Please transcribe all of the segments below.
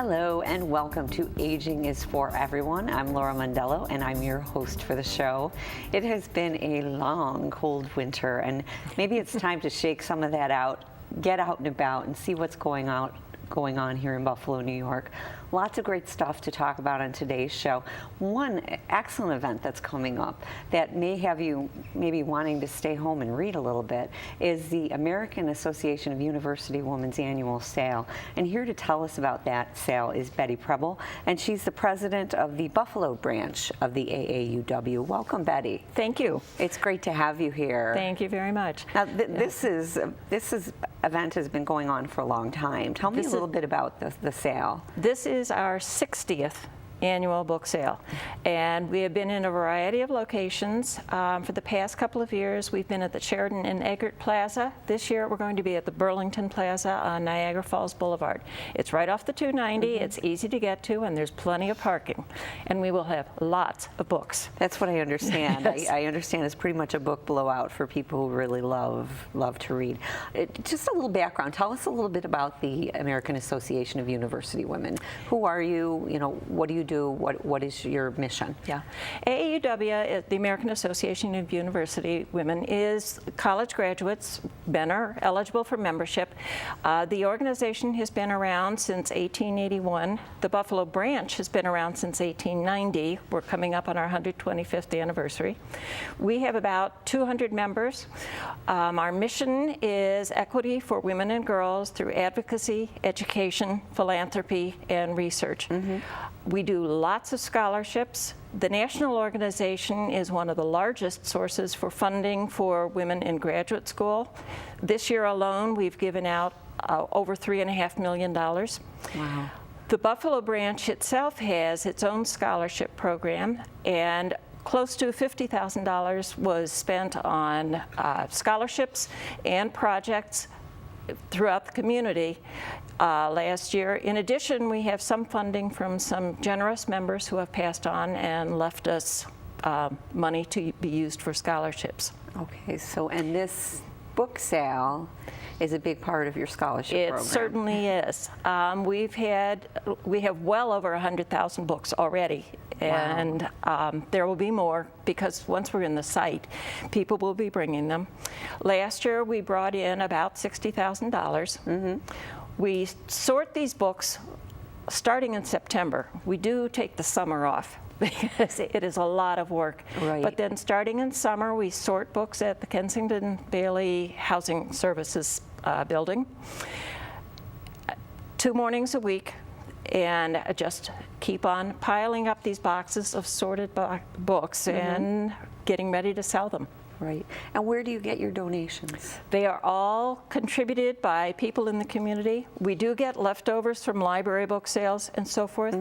Hello and welcome to Aging is for Everyone. I'm Laura Mondello and I'm your host for the show. It has been a long, cold winter and maybe it's time to shake some of that out, get out and about and see what's going on here in Buffalo, New York. Lots of great stuff to talk about on today's show. One excellent event that's coming up that may have you maybe wanting to stay home and read a little bit is the American Association of University Women's annual sale. And here to tell us about that sale is Betty Preble, and she's the president of the Buffalo branch of the AAUW. Welcome, Betty. Thank you. It's great to have you here. Thank you very much. Now, this event has been going on for a long time. Tell me a little bit about the sale. This is our 60th annual book sale, and we have been in a variety of locations. For the past couple of years, we've been at the Sheridan and Eggert Plaza. This year, we're going to be at the Burlington Plaza on Niagara Falls Boulevard. It's right off the 290. It's easy to get to, and there's plenty of parking. And we will have lots of books. That's what I understand. Yes. I understand it's pretty much a book blowout for people who really love to read. Just a little background. Tell us a little bit about the American Association of University Women. Who are you? You know, what do you do? What is your mission? Yeah. AAUW, the American Association of University Women, is college graduates, men are eligible for membership. The organization has been around since 1881. The Buffalo branch has been around since 1890. We're coming up on our 125th anniversary. We have about 200 members. Our mission is equity for women and girls through advocacy, education, philanthropy, and research. We do lots of scholarships. The national organization is one of the largest sources for funding for women in graduate school. This year alone, we've given out over $3.5 million. Wow. The Buffalo branch itself has its own scholarship program, and close to $50,000 was spent on scholarships and projects throughout the community last year. In addition, we have some funding from some generous members who have passed on and left us money to be used for scholarships. Okay, so and this book sale is a big part of your scholarship program. It certainly is. We have well over 100,000 books already. And there will be more because once we're in the site, people will be bringing them. Last year, we brought in about $60,000. We sort these books starting in September. We do take the summer off because it is a lot of work. Right. But then starting in summer, we sort books at the Kensington Bailey Housing Services building. 2 mornings a week. And just keep on piling up these boxes of sorted books and getting ready to sell them. Right. And where do you get your donations? They are all contributed by people in the community. We do get leftovers from library book sales and so forth.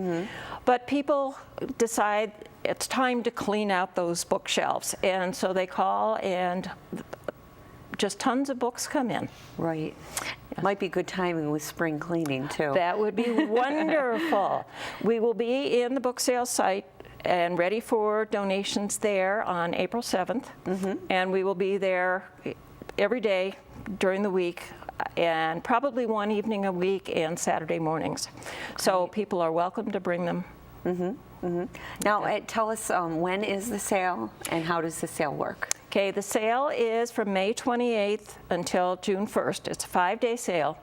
But people decide it's time to clean out those bookshelves. And so they call and just tons of books come in. Right. Might be good timing with spring cleaning, too. That would be wonderful. We will be in the book sale site and ready for donations there on April 7th. And we will be there every day during the week and probably one evening a week and Saturday mornings. So people are welcome to bring them. Now, tell us when is the sale and how does the sale work? Okay, the sale is from May 28th until June 1st. It's a 5-day sale.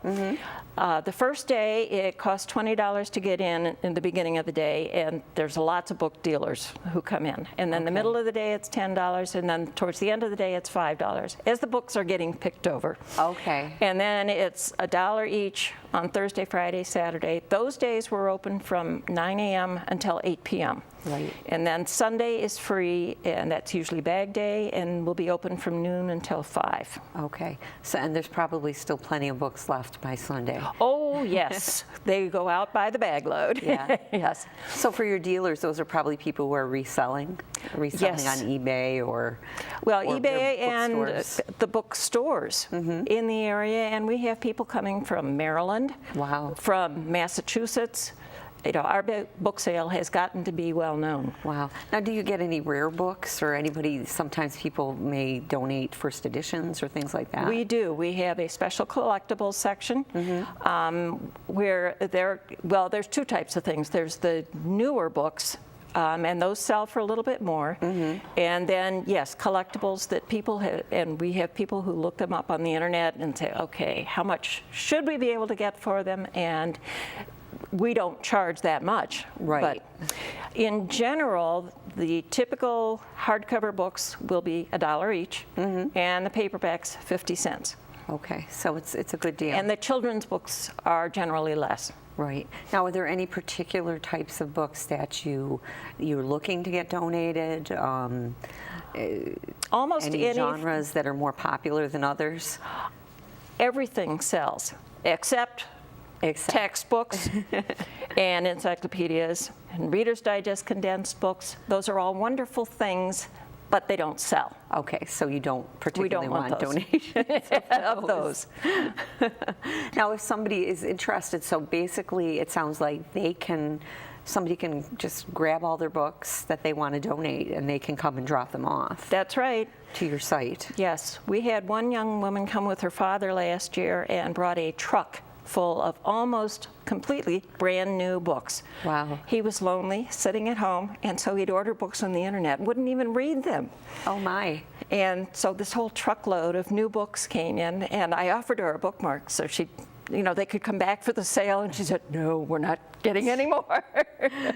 The first day, it costs $20 to get in the beginning of the day, and there's lots of book dealers who come in. And then the middle of the day, it's $10, and then towards the end of the day, it's $5, as the books are getting picked over. Okay. And then it's $1 each on Thursday, Friday, Saturday. Those days we're open from 9 a.m. until 8 p.m. Right. And then Sunday is free, and that's usually bag day, and we'll be open from noon until 5. Okay. So, and there's probably still plenty of books left by Sunday. Oh, yes. They go out by the bag load. Yeah. Yes. So for your dealers, those are probably people who are reselling Yes. on eBay or eBay their and bookstores. the bookstores in the area, and we have people coming from Maryland, Wow. from Massachusetts, our book sale has gotten to be well known. Wow. Now, do you get any rare books or anybody, sometimes people may donate first editions or things like that? We do. We have a special collectibles section where there's two types of things. There's the newer books, and those sell for a little bit more. And then, yes, collectibles that people have, and we have people who look them up on the internet and say, okay, how much should we be able to get for them? And we don't charge that much. Right. But in general, the typical hardcover books will be $1 each, and the paperbacks 50 cents. Okay, so it's a good deal. And the children's books are generally less. Right. Now, are there any particular types of books that you're looking to get donated? Almost Any any genres that are more popular than others? everything sells except textbooks and encyclopedias and Reader's Digest condensed books. Those are all wonderful things, but they don't sell. Okay, so you don't particularly want those. donations Of those. Now, if somebody is interested, so basically it sounds like somebody can just grab all their books that they want to donate and they can come and drop them off That's right. to your site. Yes, we had one young woman come with her father last year and brought a truck full of almost completely brand new books. Wow. He was lonely, sitting at home, and so he'd order books on the internet, wouldn't even read them. Oh my. And so this whole truckload of new books came in, and I offered her a bookmark so she, they could come back for the sale, and she said, no, we're not getting any more.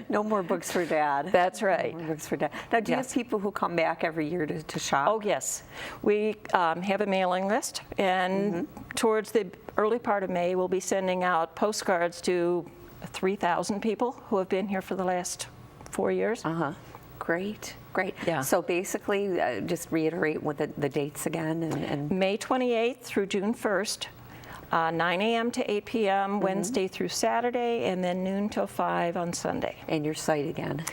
No more books for Dad. That's right. No more books for Dad. Now, do you have Yes. people who come back every year to shop? Oh, yes. We have a mailing list, and towards the early part of May, we'll be sending out postcards to 3,000 people who have been here for the last 4 years. Uh-huh. Great, great. Yeah. So basically, just reiterate what the dates again and May 28th through June 1st, 9 a.m. to 8 p.m. Wednesday through Saturday, and then noon till 5 on Sunday. and your site again.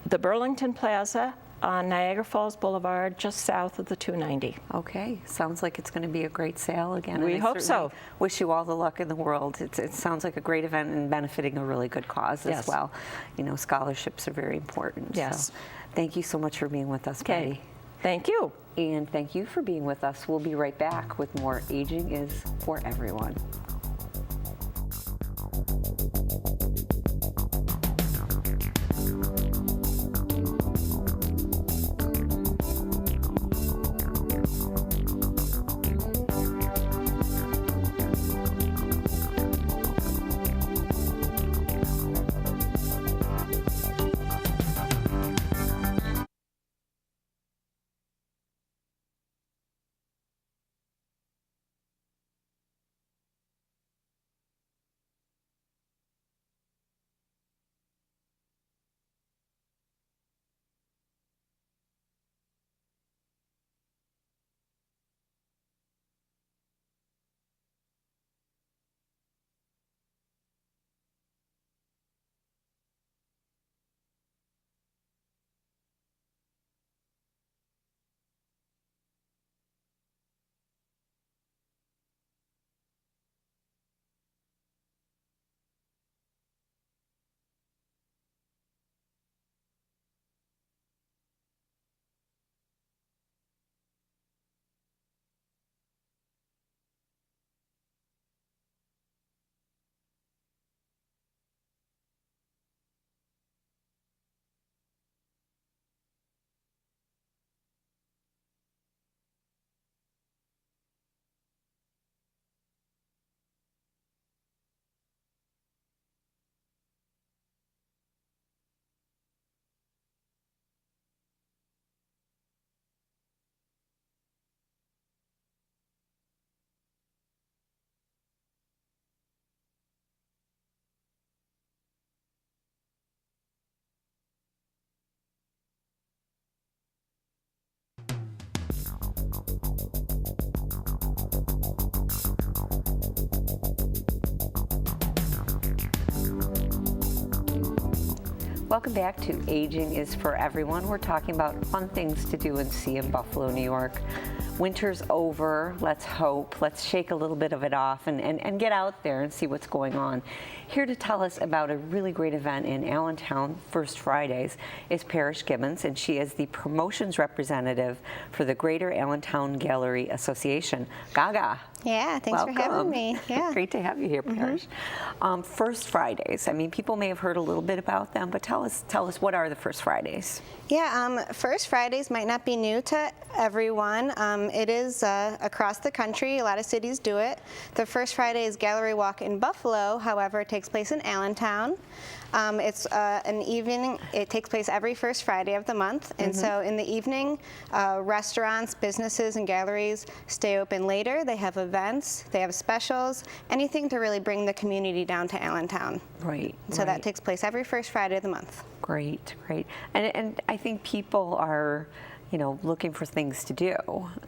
The Burlington Plaza on Niagara Falls Boulevard, just south of the 290. Okay, sounds like it's going to be a great sale again. We and I hope certainly so. Wish you all the luck in the world. It sounds like a great event and benefiting a really good cause as Yes. well. Scholarships are very important. Yes. So thank you so much for being with us, Okay. Betty. Thank you. And thank you for being with us. We'll be right back with more Aging is for Everyone. Welcome back to Aging is for Everyone. We're talking about fun things to do and see in Buffalo, New York. winter's over, let's hope, let's shake a little bit of it off and get out there and see what's going on. Here to tell us about a really great event in Allentown, First Fridays, is Parrish Gibbons, and she is the promotions representative for the Greater Allentown Gallery Association. Gaga. Yeah, thanks for having me. Yeah. Great to have you here, Parrish. First Fridays, I mean, people may have heard a little bit about them, but tell us what are the First Fridays? Yeah, First Fridays might not be new to everyone. It is across the country. A lot of cities do it. The First Fridays Gallery Walk in Buffalo, however, takes place in Allentown. It's an evening. It takes place every first Friday of the month, and so in the evening, restaurants, businesses, and galleries stay open later. They have events, they have specials, anything to really bring the community down to Allentown. Right. So that takes place every first Friday of the month. Great, great. And I think people are, looking for things to do,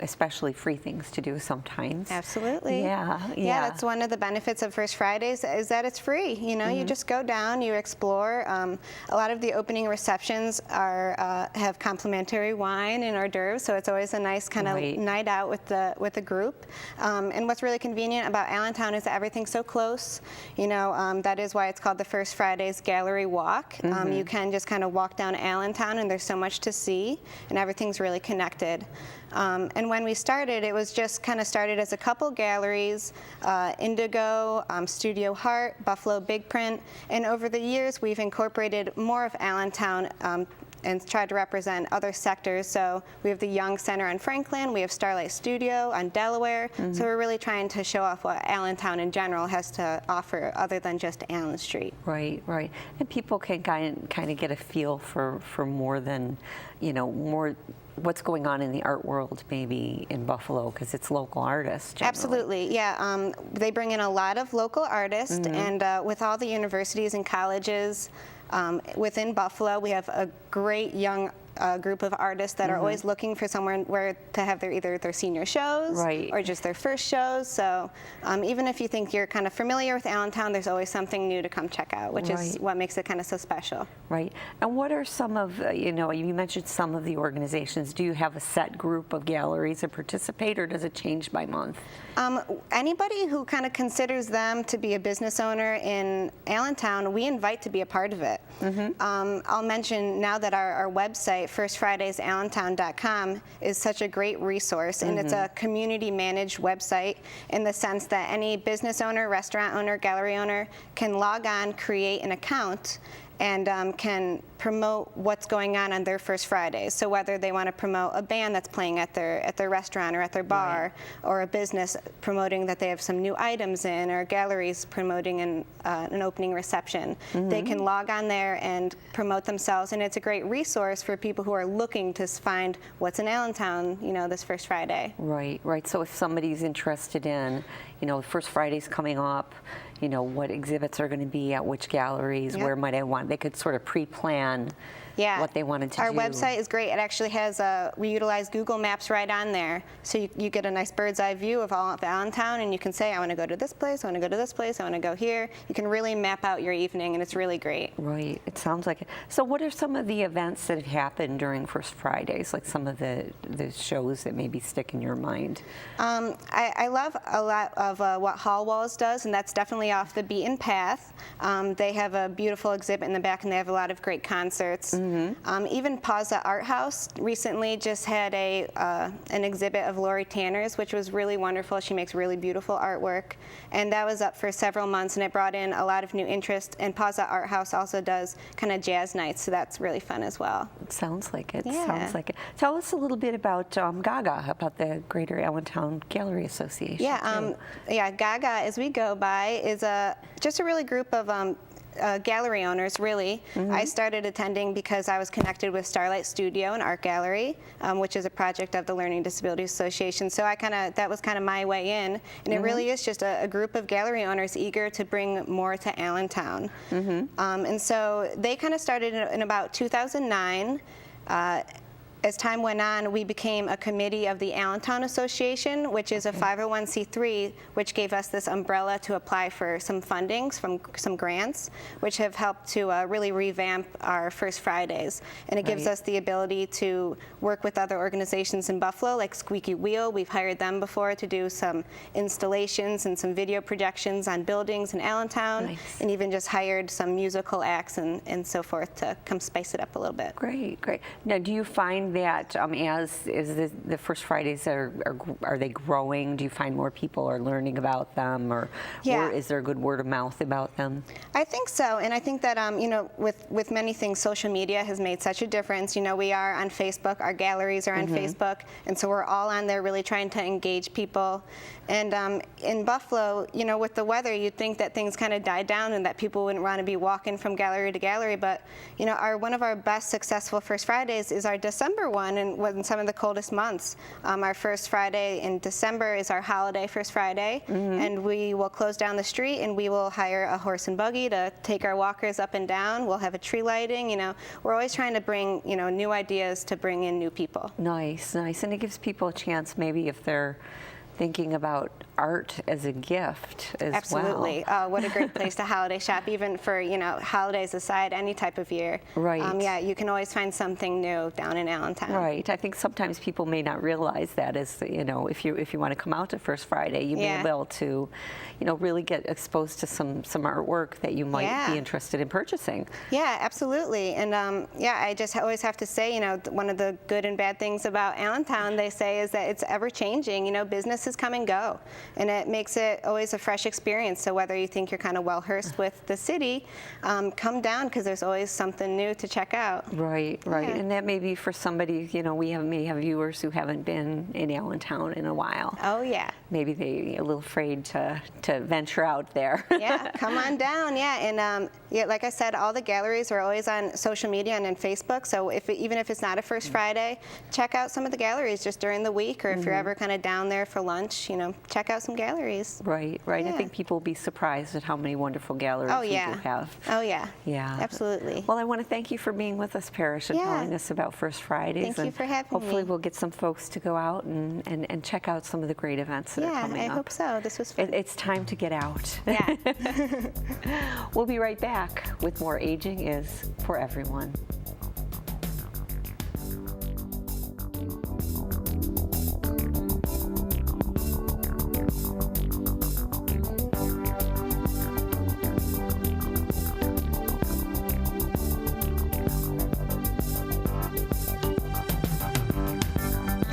especially free things to do sometimes. Absolutely. Yeah. Yeah, that's one of the benefits of First Fridays is that it's free. You just go down, you explore. A lot of the opening receptions have complimentary wine and hors d'oeuvres, so it's always a nice kind of night out with the group. And what's really convenient about Allentown is that everything's so close. That is why it's called the First Fridays Gallery Walk. You can just kind of walk down Allentown, and there's so much to see, and everything's really connected. And when we started, it was just kind of started as a couple galleries, Indigo, Studio Heart, Buffalo Big Print, and over the years we've incorporated more of Allentown and tried to represent other sectors. So we have the Young Center on Franklin, we have Starlight Studio on Delaware, so we're really trying to show off what Allentown in general has to offer other than just Allen Street. Right. And people can kind of get a feel for more than, more what's going on in the art world maybe in Buffalo, because it's local artists generally. Absolutely, yeah. They bring in a lot of local artists, and with all the universities and colleges within Buffalo, we have a great young group of artists that are always looking for somewhere where to have either their senior shows or just their first shows. So even if you think you're kind of familiar with Allentown, there's always something new to come check out, which is what makes it kind of so special. Right. And what are some of, you mentioned some of the organizations. Do you have a set group of galleries that participate, or does it change by month? Anybody who kind of considers them to be a business owner in Allentown, we invite to be a part of it. I'll mention now that our website, firstfridaysallentown.com, is such a great resource, and it's a community managed website in the sense that any business owner, restaurant owner, gallery owner can log on, create an account, and can promote what's going on their First Fridays. So whether they want to promote a band that's playing at their restaurant or at their bar, or a business promoting that they have some new items in, or galleries promoting an opening reception, they can log on there and promote themselves. And it's a great resource for people who are looking to find what's in Allentown, this First Friday. Right. So if somebody's interested in, First Friday's coming up, what exhibits are going to be at which galleries, where might I want, they could sort of pre-plan what they wanted to do. Our website is great. It actually has we utilize Google Maps right on there, so you get a nice bird's eye view of all of Allentown, and you can say, I want to go to this place, I want to go to this place, I want to go here. You can really map out your evening, and it's really great. Right. It sounds like it. So what are some of the events that have happened during First Fridays, like some of the shows that maybe stick in your mind? I love a lot of what Hall Walls does, and that's definitely off the beaten path. They have a beautiful exhibit in the back, and they have a lot of great concerts. Even Pauza Art House recently just had an exhibit of Lori Tanner's, which was really wonderful. She makes really beautiful artwork, and that was up for several months, and it brought in a lot of new interest. And Pauza Art House also does kind of jazz nights, so that's really fun as well. It sounds like it. Yeah. Sounds like it. Tell us a little bit about Gaga, about the Greater Allentown Gallery Association. Gaga, as we go by, is just a really group of gallery owners, really. I started attending because I was connected with Starlight Studio, an art gallery, which is a project of the Learning Disabilities Association. So that was kind of my way in, and it really is just a group of gallery owners eager to bring more to Allentown. And so they kind of started in about 2009. as time went on, we became a committee of the Allentown Association, which is a 501c3, which gave us this umbrella to apply for some fundings from some grants, which have helped to really revamp our First Fridays. And it gives Right. us the ability to work with other organizations in Buffalo, like Squeaky Wheel. We've hired them before to do some installations and some video projections on buildings in Allentown, Nice. and even just hired some musical acts and so forth to come spice it up a little bit. Great, great. Now, do you find that as the First Fridays are they growing? Do you find more people are learning about them, or Yeah. is there a good word of mouth about them? I think so, and I think that with many things, social media has made such a difference. We are on Facebook, our galleries are on Facebook, and so we're all on there really trying to engage people. And in Buffalo, with the weather, you'd think that things kind of died down and that people wouldn't want to be walking from gallery to gallery. But one of our best successful First Fridays is our December one, and in some of the coldest months. Our first Friday in December is our holiday First Friday, and we will close down the street and we will hire a horse and buggy to take our walkers up and down. We'll have a tree lighting. We're always trying to bring new ideas to bring in new people. Nice, nice, and it gives people a chance, maybe if they're thinking about art as a gift as Absolutely. well. What a great place to holiday shop, even for, holidays aside, any type of year. Right. Yeah, you can always find something new down in Allentown. Right. I think sometimes people may not realize that if you want to come out to First Friday, you may Yeah. be able to, really get exposed to some artwork that you might Yeah. be interested in purchasing. Yeah, absolutely. And I just always have to say, one of the good and bad things about Allentown, they say, is that it's ever changing. Businesses come and go, and it makes it always a fresh experience. So whether you think you're kind of well-versed with the city, come down, because there's always something new to check out. Right, right. Yeah. And that may be for somebody, may have viewers who haven't been in Allentown in a while. Oh, yeah. Maybe they're a little afraid to venture out there. Yeah, come on down. Yeah, and like I said, all the galleries are always on social media and on Facebook. So even if it's not a First Friday, check out some of the galleries just during the week, or if you're ever kind of down there for lunch, check out some galleries. Right, right. I Yeah. think people will be surprised at how many wonderful galleries Oh, we yeah. do have. Oh, yeah. Yeah. Absolutely. Well, I want to thank you for being with us, Parrish, and Yeah. telling us about First Fridays. Thank you and for having hopefully me. we'll get some folks to go out and check out some of the great events that are Yeah, coming I up. hope so. This was fun. It's time to get out. Yeah. We'll be right back with more Aging is for Everyone.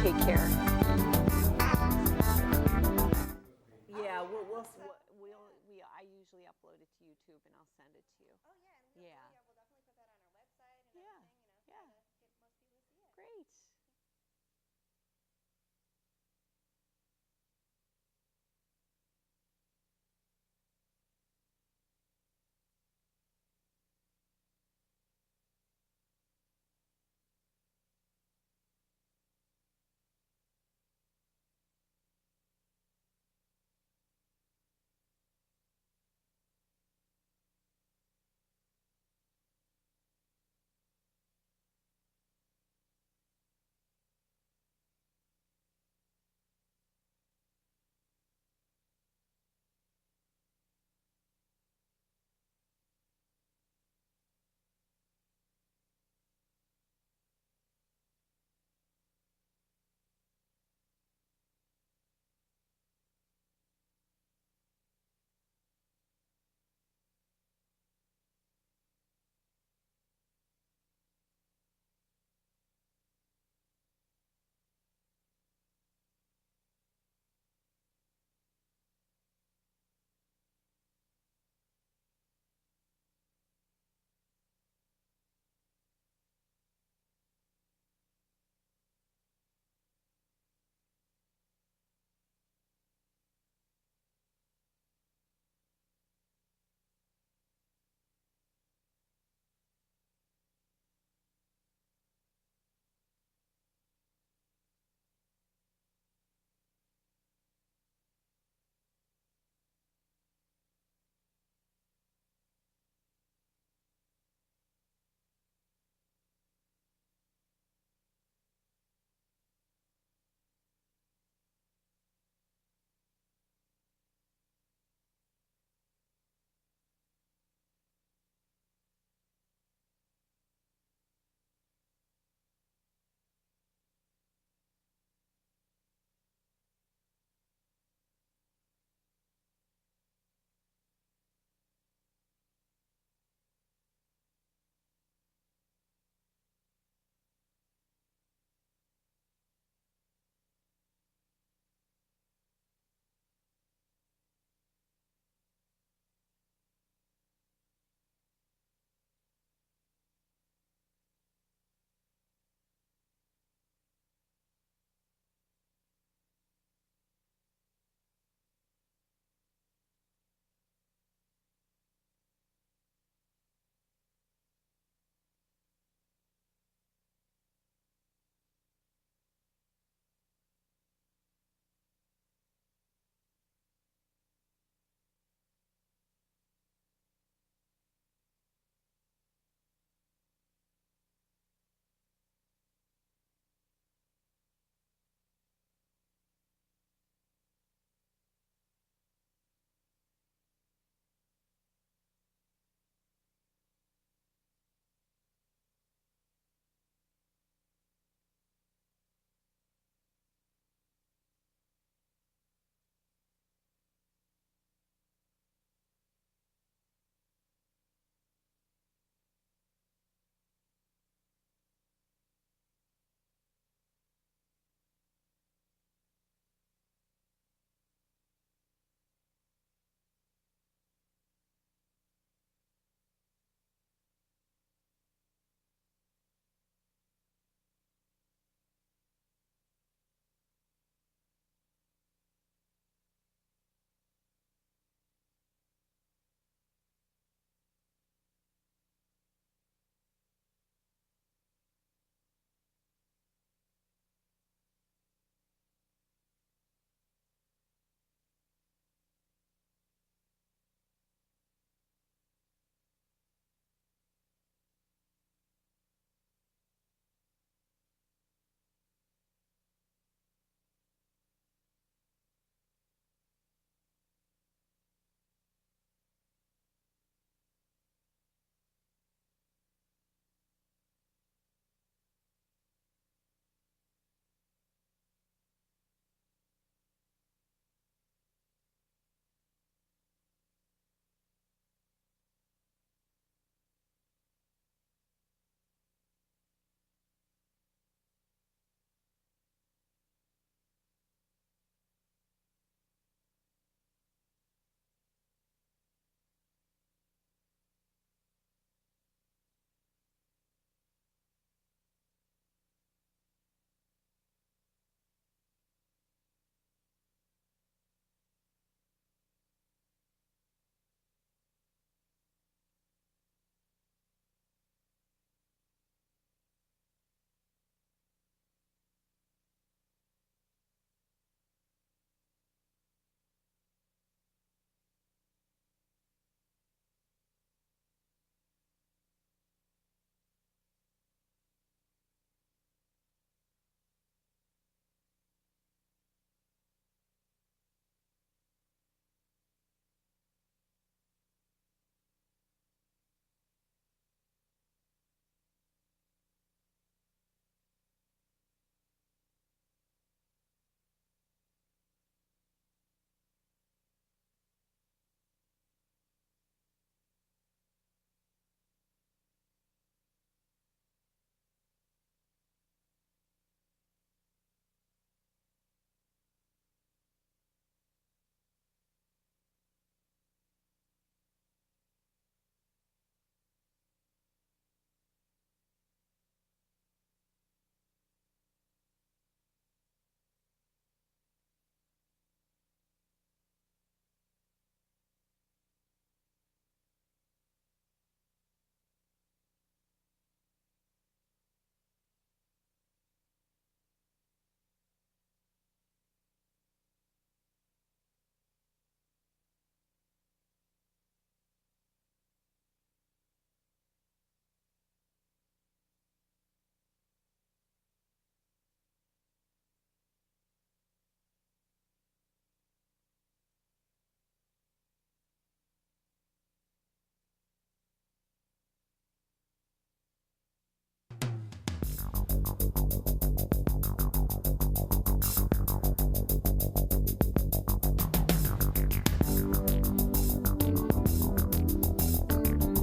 Take care. Yeah, I usually upload it to YouTube and I'll send it to you. Oh yeah. Yeah. We'll definitely put that on our website and Yeah. everything, Yeah. to get most people to see it. Great.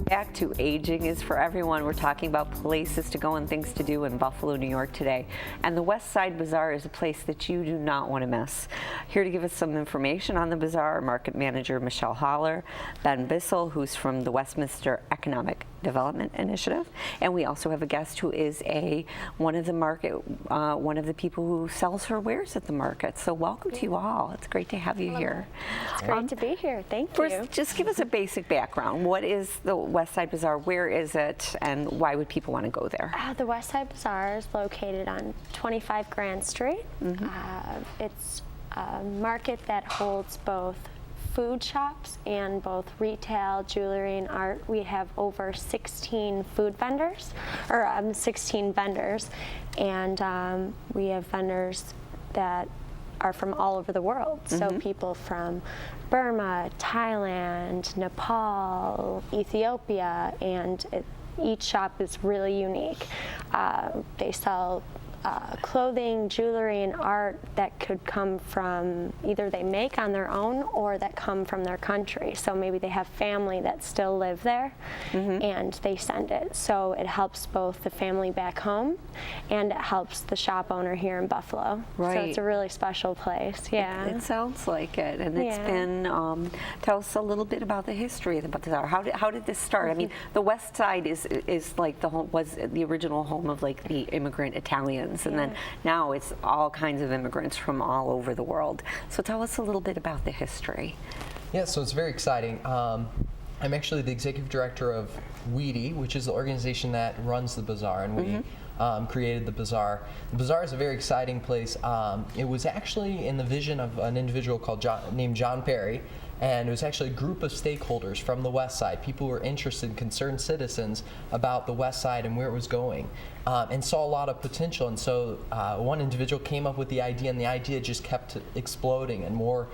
Back to Aging is for Everyone. We're talking about places to go and things to do in Buffalo, New York today. And the West Side Bazaar is a place that you do not want to miss. Here to give us some information on the bazaar, Market Manager Michelle Holler, Ben Bissell, who's from the Westminster Economic Development Initiative. And we also have a guest who is one of the people who sells her wares at the market. So welcome to you all. It's great to have you here. It's great to be here. Thank you. First, just give us a basic background. What is the West Side Bazaar? Where is it? And why would people want to go there? The West Side Bazaar is located on 25 Grand Street. It's a market that holds both food shops and both retail, jewelry, and art. We have over 16 food vendors, or 16 vendors, and we have vendors that are from all over the world. So people from Burma, Thailand, Nepal, Ethiopia, and each shop is really unique. They sell clothing, jewelry, and art that could come from either they make on their own or that come from their country. So maybe they have family that still live there and they send it. So it helps both the family back home and it helps the shop owner here in Buffalo. Right. So it's a really special place. Yeah. It sounds like it. And it's been, tell us a little bit about the history of the bazaar. How did this start? I mean, the West Side is like was the original home of like the immigrant Italians. And then now it's all kinds of immigrants from all over the world. So tell us a little bit about the history. Yeah, so it's very exciting. I'm actually the executive director of WEDI, which is the organization that runs the bazaar, and we created the bazaar. The bazaar is a very exciting place. It was actually in the vision of an individual named John Perry, and it was actually a group of stakeholders from the West Side, people who were interested, concerned citizens about the West Side and where it was going, and saw a lot of potential. And so one individual came up with the idea, and the idea just kept exploding, and more